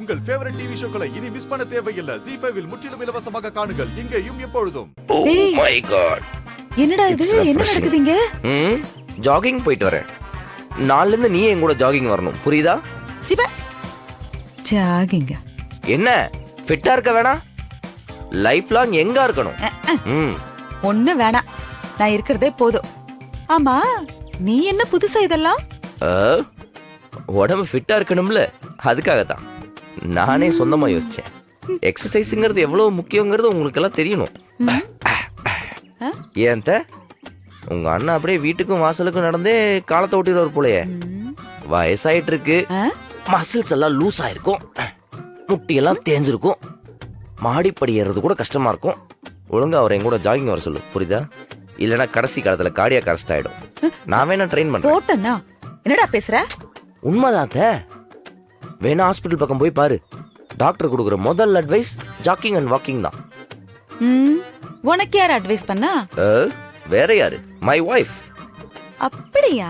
உங்கள் favourite TV ஷோக்களை இனி miss பண்ண தேவையில்லை. ZEE5 இல் முற்றிலும் இலவசமாக காணுங்கள். இங்கேயும் எப்பொழுதும். Oh my god. என்னடா இது? என்ன நடக்குதுங்க? ஜாகிங் போயிட்டு வரேன். நாளைல இருந்து நீ என் கூட ஜாகிங் வரணும். புரியுதா? சிப. ஜாகிங். என்ன? ஃபிட்டா இருக்க வேணா? லைஃப் லாங் எங்க இருக்கணும்? ஒண்ணு வேணாம். நான் இருக்கிறதே போதும். ஆமா, நீ என்ன புதுசா இதெல்லாம்? உடம்பு ஃபிட்டா இருக்கணும்ல, அதுக்காக தான் நானே சொந்தமா யோசிச்சேன். எக்ஸசைஸ்ங்கிறது எவ்வளவு முக்கியங்கிறது உங்களுக்கு எல்லாம் தெரியணும். ஏன் உங்க அண்ணா அப்படியே வீட்டுக்கும் வாசலுக்கும் நடந்தே காலத்தை ஓட்டிடுவார் போலயே. வயசாயிட்டு இருக்கு, மசில்ஸ் எல்லாம் லூஸ் ஆயிருக்கும், முட்டியெல்லாம் தேஞ்சிருக்கும், மாடிப்படி ஏறது கூட கஷ்டமா இருக்கும். ஒழுங்கா அவரை என் கூட ஜாகிங் வர சொல்லு, புரியுதா? இல்லைன்னா கடைசி காலத்துல கார்டியாக் அரெஸ்ட் ஆயிடும். நான் வேணா ட்ரெயின் பண்றேன். என்னடா பேசுற? உண்மைதான். வேணா ஹாஸ்பிட்டல் பக்கம் போய் பாரு. டாக்டர் கொடுக்குற முதல் அட்வைஸ் ஜாக்கிங் அண்ட் வாக்கிங் தான். உனக்கு யார் அட்வைஸ் பண்ணா? வேற யாரு? My wife. அப்படியா?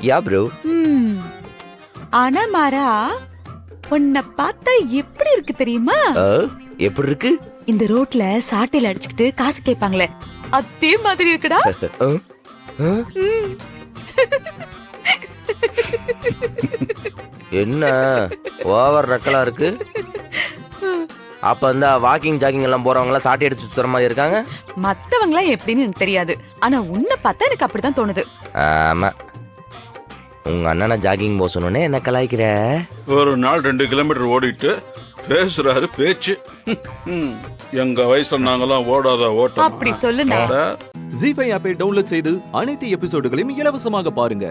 யா ப்ரோ. ஆனா மாறா, உன்னை பார்த்தா எப்படி இருக்கு தெரியுமா? எப்படி இருக்கு? இந்த ரோட்ல சாட்டையில அடிச்சுக்கிட்டு காசு கேட்பாங்களே, அதே மாதிரி இருக்குடா. என்ன ஓவர் ரக்கலா இருக்கு? அப்ப இந்த வாக்கிங் ஜாகிங் எல்லாம் போறவங்க எல்லாம் சாட்டி அடிச்சு சுத்துற மாதிரி இருக்காங்க. மத்தவங்க எல்லாம் எப்படின்னு எனக்கு தெரியாது, ஆனா உன்னை பார்த்தா எனக்கு அப்படிதான் தோணுது. ஆமா, உங்க அண்ணனை ஜாகிங் போக சொன்னோன்னே என்ன கலாய்க்கிற? ஒரு நாள் 2 கிலோமீட்டர் ஓடிட்டு பேசுறாரு பேச்சு. எங்க வயசுல நாங்கெல்லாம் ஓடாத ஓட்டம். அப்படி சொல்லுங்க. ZEE5 ஆப்பை டவுன்லோட் செய்து அனைத்து எபிசோடுகளையும் இலவசமாக பாருங்க.